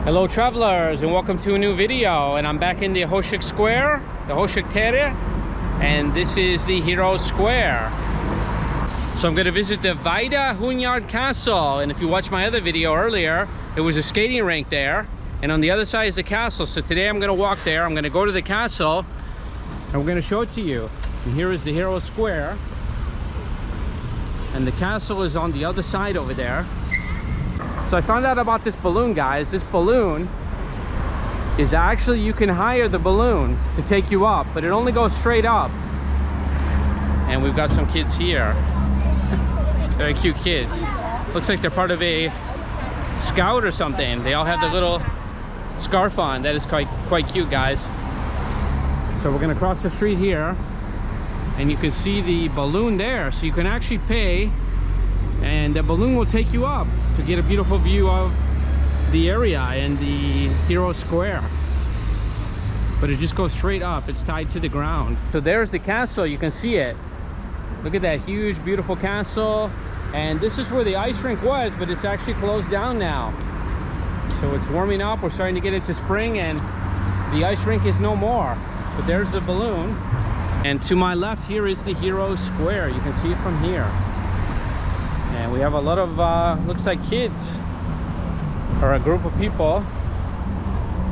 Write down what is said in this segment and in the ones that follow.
Hello travelers, and welcome to a new video. And I'm back in the Hostel Square, the Hostel Terre, and this is the Hero Square. So I'm going to visit the Vajdahunyad Castle, and if you watched my other video earlier, it was a skating rink there, and on the other side is the castle. So today I'm going to walk there. I'm going to go to the castle and we're going to show it to you. And here is the Hero Square, and the castle is on the other side over there. So I found out about this balloon, guys. This balloon is actually, you can hire the balloon to take you up, but it only goes straight up. And we've got some kids here. Very cute kids. Looks like they're part of a scout or something. They all have the little scarf on. That is quite cute, guys. So we're gonna cross the street here, and you can see the balloon there. So you can actually pay, and the balloon will take you up to get a beautiful view of the area and the Hero Square. But it just goes straight up. It's tied to the ground. So there's the castle. You can see it. Look at that huge, beautiful castle. And this is where the ice rink was, but it's actually closed down now. So it's warming up. We're starting to get into spring, and the ice rink is no more. But there's the balloon. And to my left here is the Hero Square. You can see it from here. And we have a lot of, looks like kids, or a group of people.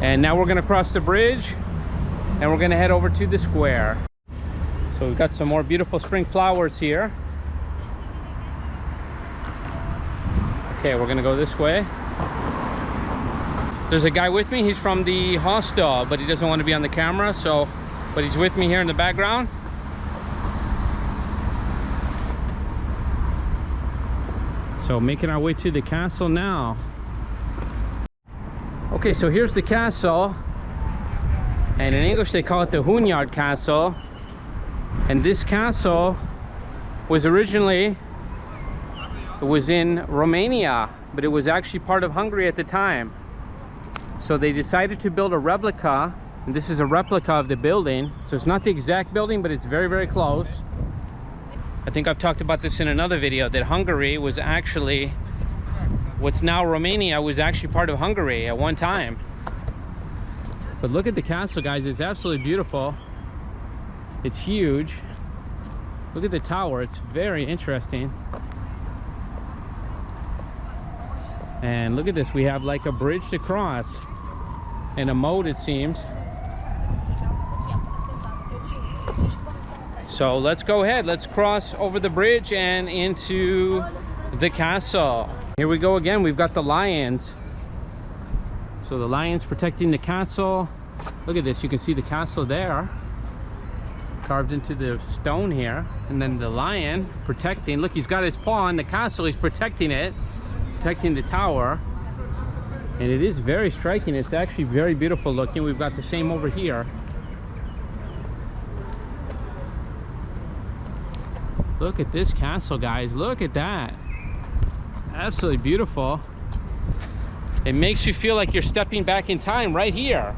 And now we're gonna cross the bridge, and we're gonna head over to the square. So we've got some more beautiful spring flowers here. Okay, we're gonna go this way. There's a guy with me. He's from the hostel, but he doesn't want to be on the camera, so, but he's with me here in the background. So making our way to the castle now. Okay, so here's the castle, and in English they call it the Hunyad Castle. And this castle was originally, it was in Romania, but it was actually part of Hungary at the time. So they decided to build a replica, and this is a replica of the building. So it's not the exact building, but it's very, very close. I think I've talked about this in another video, that Hungary was actually, what's now Romania was actually part of Hungary at one time. But look at the castle, guys. It's absolutely beautiful. It's huge. Look at the tower. It's very interesting. And look at this. We have like a bridge to cross and a moat, it seems. So let's go ahead. Let's cross over the bridge and into the castle. Here we go again. We've got the lions. So the lions protecting the castle. Look at this. You can see the castle there, carved into the stone here. And then the lion protecting. Look, he's got his paw on the castle. He's protecting it, protecting the tower. And it is very striking. It's actually very beautiful looking. We've got the same over here. Look at this castle, guys. Look at that. Absolutely beautiful. It makes you feel like you're stepping back in time right here.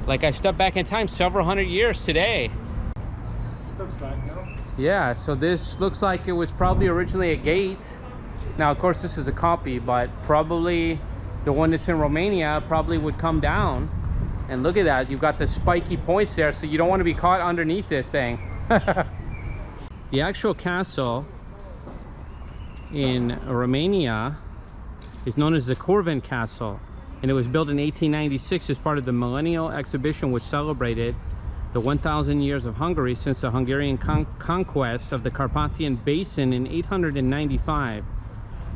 Like I stepped back in time several hundred years today. Looks like, no? Yeah, so this looks like it was probably originally a gate. Now, of course, this is a copy, but probably the one that's in Romania probably would come down. And look at that. You've got the spiky points there, so you don't want to be caught underneath this thing. The actual castle in Romania is known as the Corvin Castle, and it was built in 1896 as part of the Millennial Exhibition, which celebrated the 1,000 years of Hungary since the Hungarian conquest of the Carpathian Basin in 895.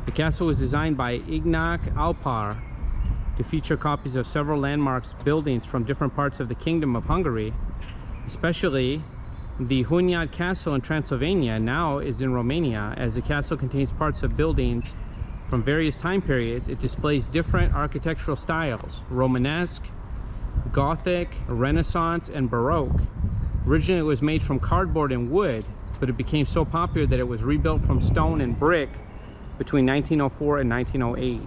The castle was designed by Ignac Alpar to feature copies of several landmarks buildings from different parts of the Kingdom of Hungary, especially the Hunyad Castle in Transylvania now is in Romania. As the castle contains parts of buildings from various time periods, it displays different architectural styles: Romanesque, Gothic, Renaissance, and Baroque. Originally it was made from cardboard and wood, but it became so popular that it was rebuilt from stone and brick between 1904 and 1908.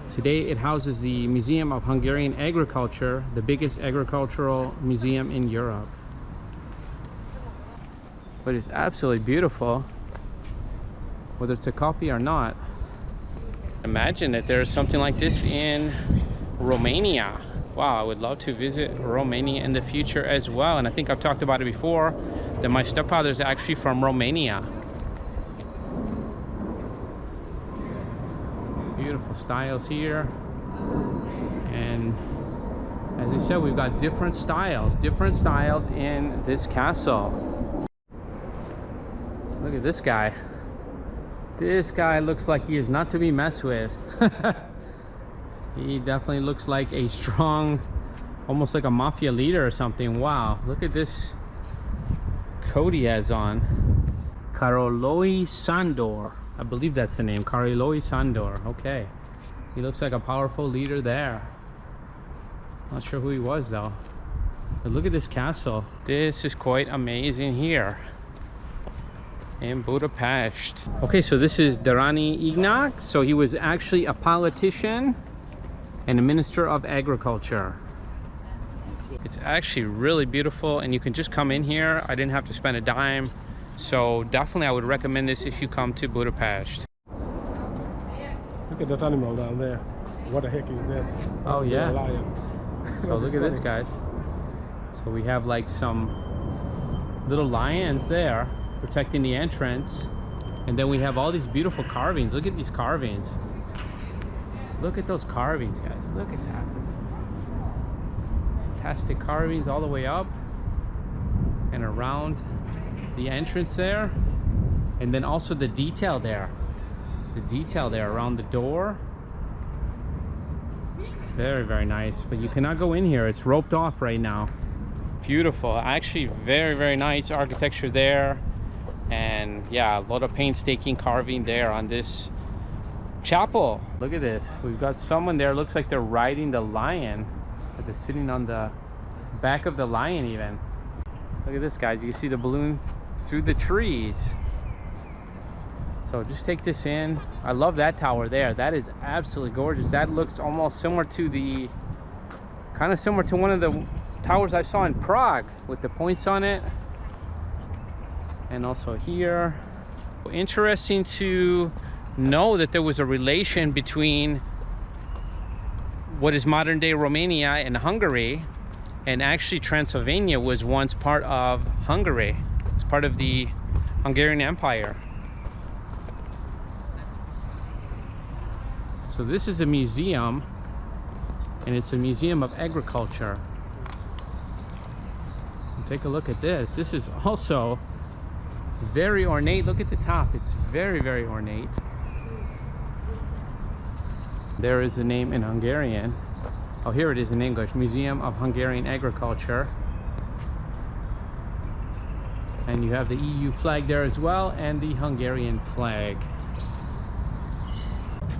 Today it houses the Museum of Hungarian Agriculture, the biggest agricultural museum in Europe. But it's absolutely beautiful, whether it's a copy or not. Imagine that there's something like this in Romania. Wow, I would love to visit Romania in the future as well. And I think I've talked about it before, that my stepfather is actually from Romania. Beautiful styles here. And as I said, we've got different styles in this castle. Look at this guy. This guy looks like he is not to be messed with. He definitely looks like a strong, almost like a mafia leader or something. Wow, look at this coat he has on. Karoloi Sandor. I believe that's the name, Karoloi Sandor. Okay. He looks like a powerful leader there. Not sure who he was though. But look at this castle. This is quite amazing here in Budapest. Okay, so this is Darani Ignac. So he was actually a politician and a minister of agriculture. It's actually really beautiful, and you can just come in here. I didn't have to spend a dime. So definitely I would recommend this if you come to Budapest. Look at that animal down there. What the heck is that? Oh yeah. A lion. So look at this, guys. So we have like some little lions there protecting the entrance, and then we have all these beautiful carvings. Look at these carvings. Look at those carvings, guys. Look at that. Fantastic carvings all the way up and around the entrance there, and then also the detail there. The detail there around the door. Very, very nice. But you cannot go in here. It's roped off right now. Beautiful. Actually, very, very nice architecture there. And yeah, a lot of painstaking carving there on this chapel. Look at this. We've got someone there. Looks like they're riding the lion. But they're sitting on the back of the lion even. Look at this, guys. You can see the balloon through the trees. So just take this in. I love that tower there. That is absolutely gorgeous. That looks almost similar to the, kind of similar to one of the towers I saw in Prague with the points on it. And also here. Interesting to know that there was a relation between what is modern day Romania and Hungary, and actually Transylvania was once part of Hungary. It's part of the Hungarian Empire. So this is a museum, and it's a museum of agriculture. Take a look at this. This is also very ornate. Look at the top. It's very, very ornate. There is a name in Hungarian. Oh, here it is in English. Museum of Hungarian Agriculture. And you have the EU flag there as well, and the Hungarian flag.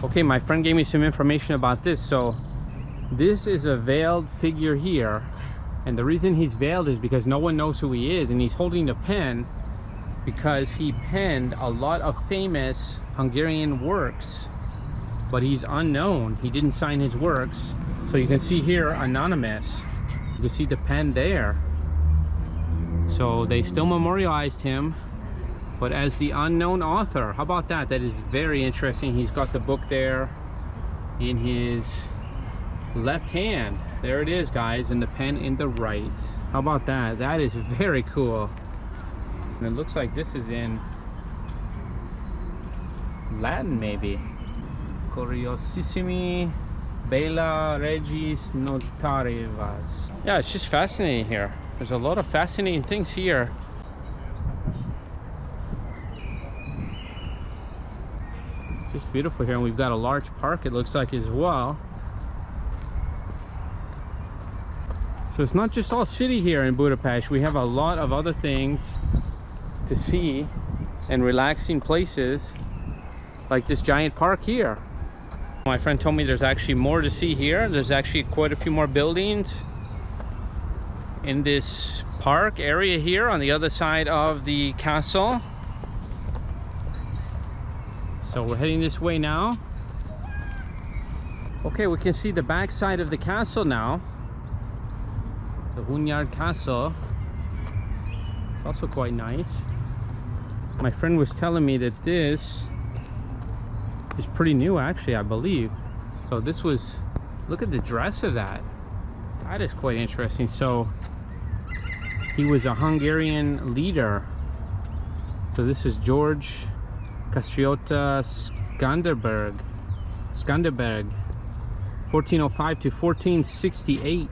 Okay, my friend gave me some information about this. So this is a veiled figure here, and the reason he's veiled is because no one knows who he is, and he's holding a pen because he penned a lot of famous Hungarian works, but he's unknown. He didn't sign his works. So you can see here, anonymous. You can see the pen there. So they still memorialized him, but as the unknown author. How about that? That is very interesting. He's got the book there in his left hand. There it is, guys, and the pen in the right. How about that? That is very cool. And it looks like this is in Latin, maybe. Curiosissimi Bella Regis Notarivas. Yeah, it's just fascinating here. There's a lot of fascinating things here. Just beautiful here, and we've got a large park, it looks like, as well. So it's not just all city here in Budapest. We have a lot of other things to see and relaxing places like this giant park here. My friend told me there's actually more to see here. There's actually quite a few more buildings in this park area here on the other side of the castle. So we're heading this way now. Okay, we can see the back side of the castle now. The Vajdahunyad Castle. It's also quite nice. My friend was telling me that this is pretty new, actually, I believe. So this was Look at the dress of that. That is quite interesting. So he was a Hungarian leader. So this is George Castriota Skanderberg, 1405 to 1468.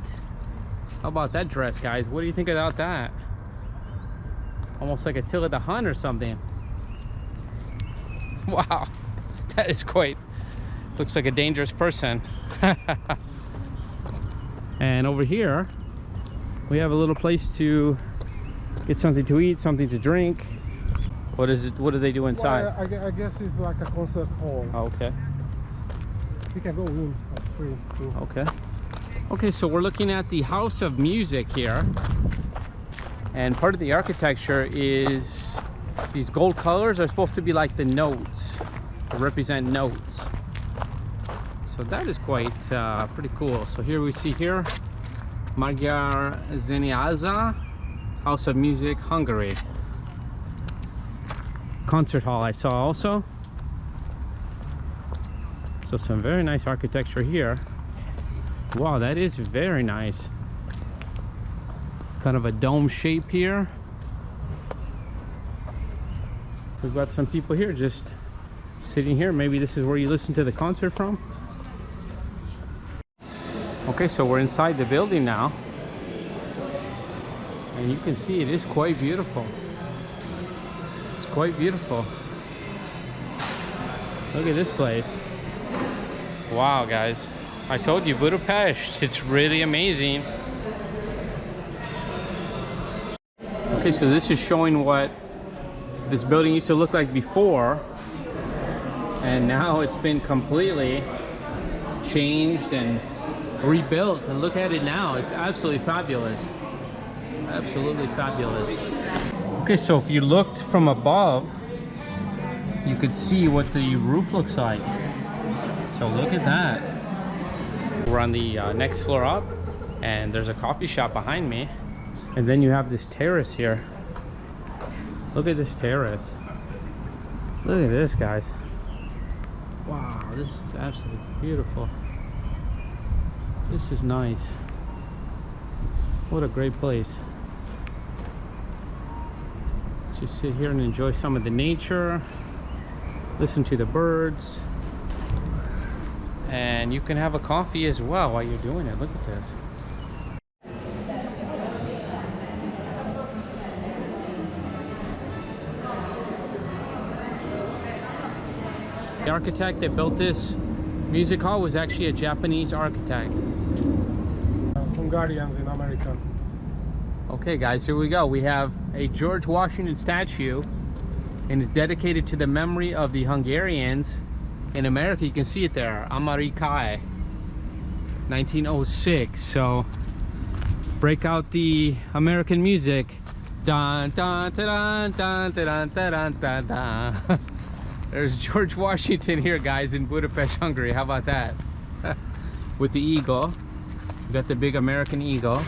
How about that dress, guys? What do you think about that? Almost like Attila the Hun or something. Wow, that is quite, looks like a dangerous person. And over here we have a little place to get something to eat, something to drink. What is it? What do they do inside? Well, I guess it's like a concert hall. Oh, okay. You can go in, that's free too. Okay. Okay, so we're looking at the House of Music here. And part of the architecture is these gold colors are supposed to be like the notes, to represent notes. So that is quite pretty cool. So here we see here, Magyar Zeneháza, House of Music, Hungary. Concert hall I saw also. So some very nice architecture here. Wow, that is very nice. Kind of a dome shape here. We've got some people here just sitting here. Maybe this is where you listen to the concert from. Okay, so we're inside the building now. And you can see it is quite beautiful. It's quite beautiful. Look at this place. Wow, guys. I told you, Budapest, it's really amazing. Okay, so this is showing what this building used to look like before, and now it's been completely changed and rebuilt. And look at it now, it's absolutely fabulous. Absolutely fabulous. Okay, so if you looked from above, you could see what the roof looks like. So look at that. We're on the next floor up, and there's a coffee shop behind me. And then you have this terrace here. Look at this terrace. Look at this, guys. Wow, this is absolutely beautiful. This is nice. What a great place. Just sit here and enjoy some of the nature. Listen to the birds. And you can have a coffee as well while you're doing it. Look at this. The architect that built this music hall was actually a Japanese architect. Hungarians in America. Okay guys, here we go. We have a George Washington statue, and it's dedicated to the memory of the Hungarians in America. You can see it there, Amerikai, 1906. So break out the American music. Dun, dun, dun, dun, dun, dun, dun, dun. There's George Washington here, guys, in Budapest, Hungary. How about that? With the eagle. You got the big American eagle.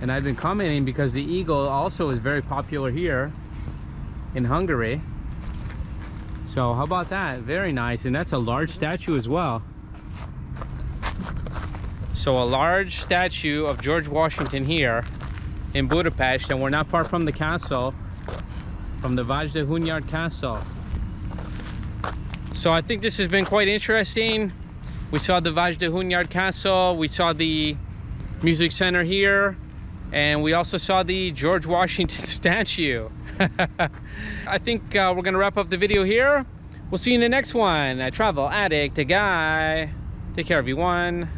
And I've been commenting because the eagle also is very popular here in Hungary. So how about that? Very nice. And that's a large statue as well. So a large statue of George Washington here in Budapest, and we're not far from the castle, from the Vajdahunyad Castle. So I think this has been quite interesting. We saw the Vajdahunyad Castle, we saw the music center here, and we also saw the George Washington statue. I think we're gonna wrap up the video here. We'll see you in the next one. Travel Addict, a guy. Take care, everyone.